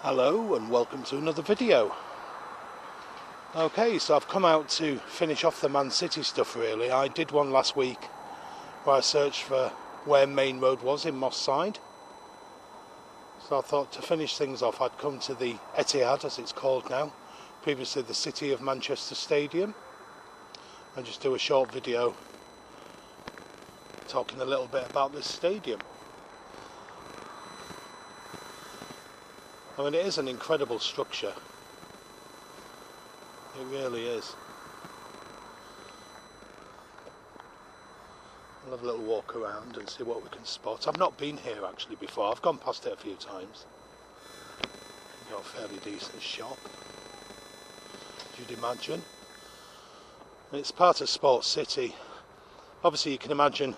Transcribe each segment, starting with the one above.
Hello and welcome to another video. Okay, so I've come out to finish off the Man City stuff really. I did one last week where I searched for where Maine Road was in Moss Side. So I thought to finish things off I'd come to the Etihad, as it's called now, previously the City of Manchester Stadium, and just do a short video talking a little bit about this stadium. I mean, it is an incredible structure. It really is. We'll have a little walk around and see what we can spot. I've not been here actually before. I've gone past it a few times. Got a fairly decent shop, as you'd imagine. And it's part of Sports City. Obviously you can imagine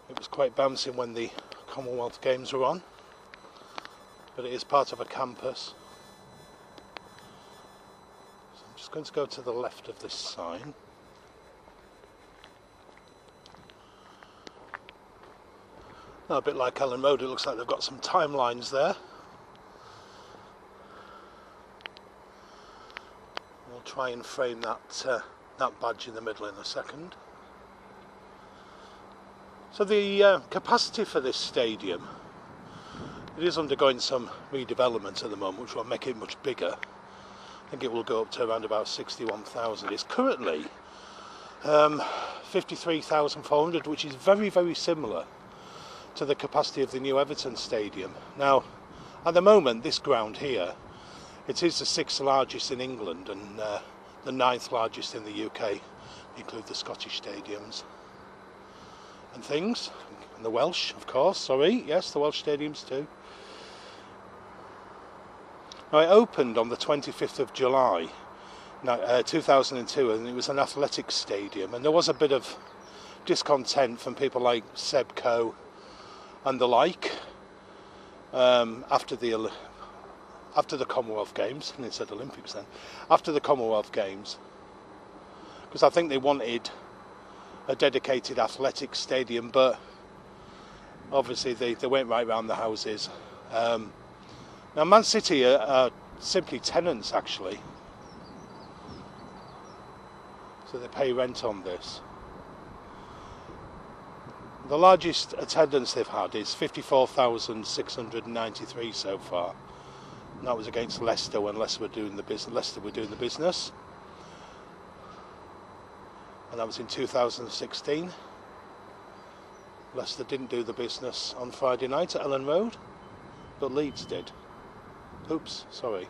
it was quite bouncing when the Commonwealth Games were on. But it is part of a campus. So I'm just going to go to the left of this sign. Now, a bit like Maine Road, it looks like they've got some timelines there. We'll try and frame that badge in the middle in a second. So the capacity for this stadium, it is undergoing some redevelopment at the moment, which will make it much bigger. I think it will go up to around about 61,000. It's currently 53,400, which is very, very similar to the capacity of the new Everton Stadium. Now, at the moment, this ground here, it is the 6th largest in England and the 9th largest in the UK. Include the Scottish stadiums and things, and the Welsh, of course. Sorry, yes, the Welsh stadiums too. Now, it opened on the 25th of July 2002, and it was an athletics stadium, and there was a bit of discontent from people like Seb Coe and the like after the Commonwealth Games, and it said Olympics then, after the Commonwealth Games, because I think they wanted a dedicated athletics stadium, but obviously they went right round the houses. Now, Man City are simply tenants, actually, so they pay rent on this. The largest attendance they've had is 54,693 so far, and that was against Leicester when Leicester were doing the business, and that was in 2016. Leicester didn't do the business on Friday night at Maine Road, but Leeds did. Oops, sorry.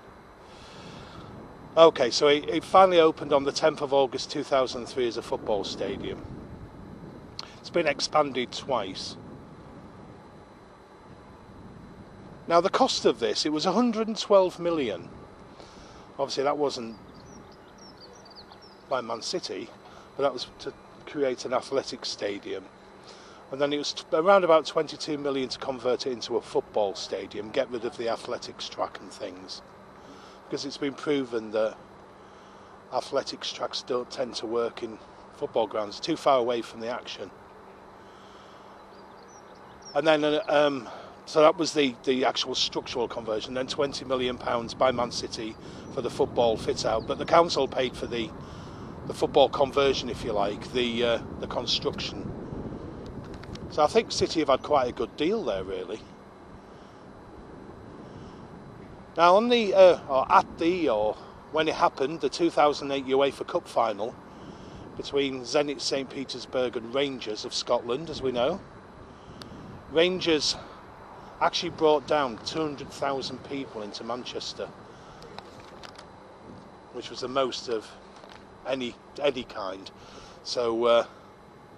Okay, so it finally opened on the 10th of August 2003 as a football stadium. It's been expanded twice. Now, the cost of this, it was 112 million. Obviously that wasn't by Man City, but that was to create an athletics stadium. And then it was around about 22 million to convert it into a football stadium, get rid of the athletics track and things. Because it's been proven that athletics tracks don't tend to work in football grounds, too far away from the action. And then, so that was the actual structural conversion, then £20 million by Man City for the football fit out, but the council paid for the football conversion, if you like, the construction. So I think City have had quite a good deal there, really. Now, on the when it happened, the 2008 UEFA Cup final between Zenit St Petersburg and Rangers of Scotland, as we know, Rangers actually brought down 200,000 people into Manchester, which was the most of any kind. So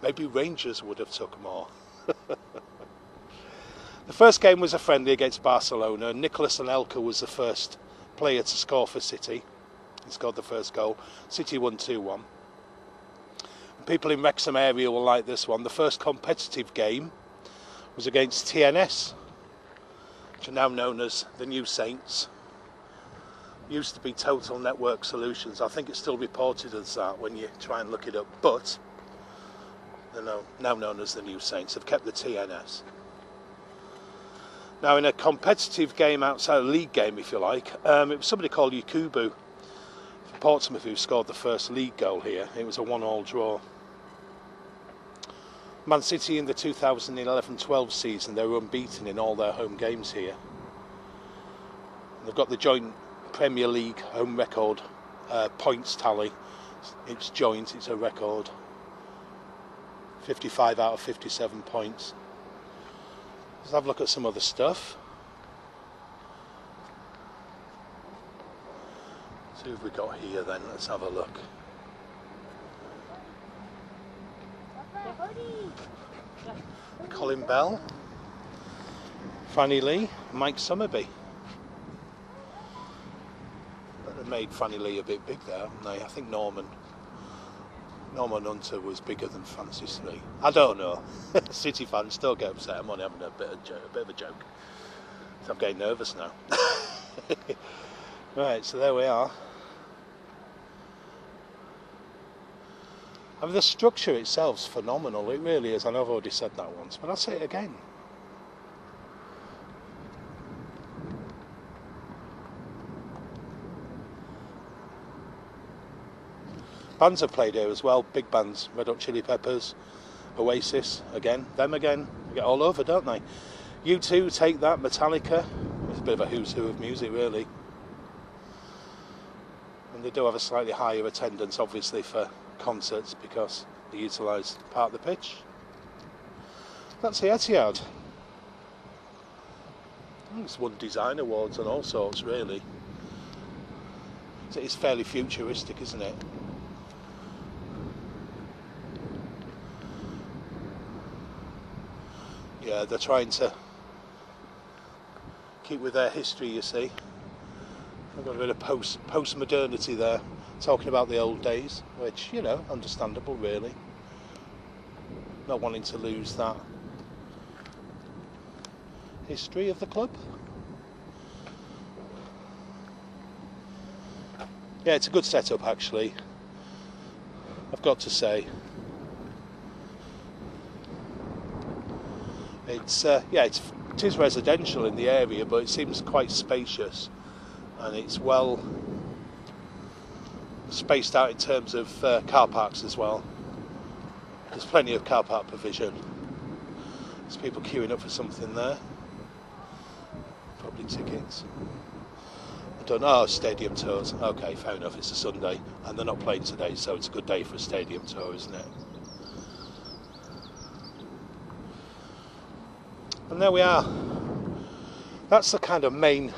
maybe Rangers would have took more. The first game was a friendly against Barcelona. Nicolas Anelka was the first player to score for City. He scored the first goal. City won 2-1. People in Wrexham area will like this one. The first competitive game was against TNS, which are now known as the New Saints. Used to be Total Network Solutions. I think it's still reported as that when you try and look it up, but they're now known as the New Saints. They've kept the TNS. Now, in a competitive game outside a league game, if you like, it was somebody called Yakubu for Portsmouth who scored the first league goal here. It was a 1-1 draw. Man City in the 2011-12 season, they were unbeaten in all their home games here. They've got the joint Premier League home record points tally. It's joint, it's a record. 55 out of 57 points. Let's have a look at some other stuff. See what we've got here then, let's have a look. Colin Bell, Franny Lee, Mike Summerby. They made Franny Lee a bit big there, haven't they? I think Norman Hunter was bigger than Francis Lee. I don't know. City fans don't get upset. I'm only having a bit of a joke. So I'm getting nervous now. Right, so there we are. I mean, the structure itself's phenomenal. It really is. I know I've already said that once, but I'll say it again. Bands have played here as well, big bands, Red Hot Chili Peppers, Oasis, again, them again, they get all over, don't they? U2, Take That, Metallica, it's a bit of a who's who of music really. And they do have a slightly higher attendance obviously for concerts because they utilise part of the pitch. That's the Etihad. It's won design awards and all sorts really. So it's fairly futuristic, isn't it? Yeah, they're trying to keep with their history, you see. They've got a bit of post-modernity there, talking about the old days, which, you know, understandable really. Not wanting to lose that history of the club. Yeah, it's a good setup actually, I've got to say. It is residential in the area, but it seems quite spacious, and it's well spaced out in terms of car parks as well. There's plenty of car park provision. There's people queuing up for something there. Probably tickets. I don't know. Stadium tours. Okay, fair enough. It's a Sunday, and they're not playing today, so it's a good day for a stadium tour, isn't it? And there we are. That's the kind of main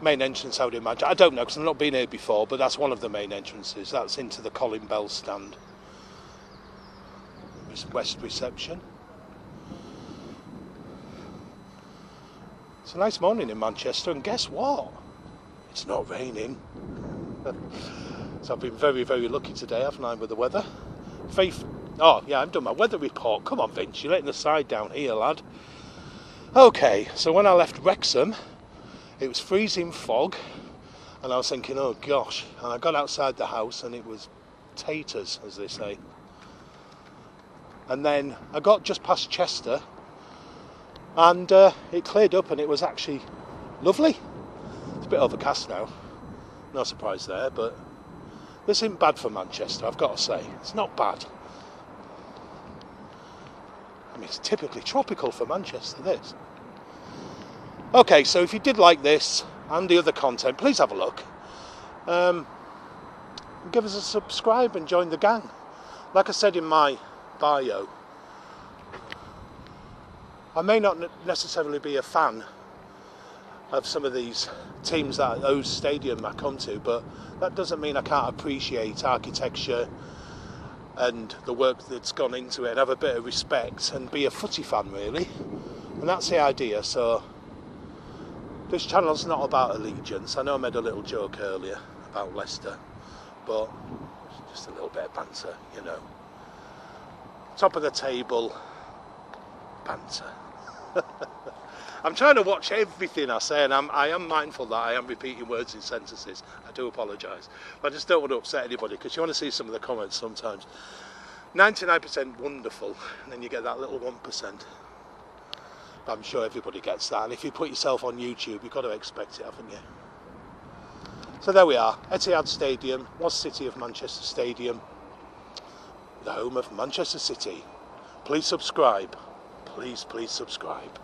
entrance I would imagine. I don't know because I've not been here before, but that's one of the main entrances. That's into the Colin Bell stand. West reception. It's a nice morning in Manchester, and guess what? It's not raining. So I've been very, very lucky today, haven't I, with the weather? Oh, yeah, I've done my weather report. Come on, Vince, you're letting the side down here, lad. Okay, so when I left Wrexham, it was freezing fog, and I was thinking, oh gosh, and I got outside the house, and it was taters, as they say. And then I got just past Chester, and it cleared up, and it was actually lovely. It's a bit overcast now, no surprise there, but this isn't bad for Manchester, I've got to say. It's not bad. I mean, it's typically tropical for Manchester, this. Okay, so if you did like this and the other content, please have a look. Give us a subscribe and join the gang. Like I said in my bio, I may not necessarily be a fan of some of these teams that those stadium I come to, but that doesn't mean I can't appreciate architecture and the work that's gone into it and have a bit of respect and be a footy fan really. And that's the idea. So this channel's not about allegiance. I know I made a little joke earlier about Leicester, but just a little bit of banter, you know. Top of the table banter. I'm trying to watch everything I say, and I am mindful that I am repeating words in sentences. I do apologise. But I just don't want to upset anybody, because you want to see some of the comments sometimes. 99% wonderful, and then you get that little 1%. I'm sure everybody gets that, and if you put yourself on YouTube, you've got to expect it, haven't you? So there we are, Etihad Stadium, was City of Manchester Stadium, the home of Manchester City. Please subscribe. Please subscribe.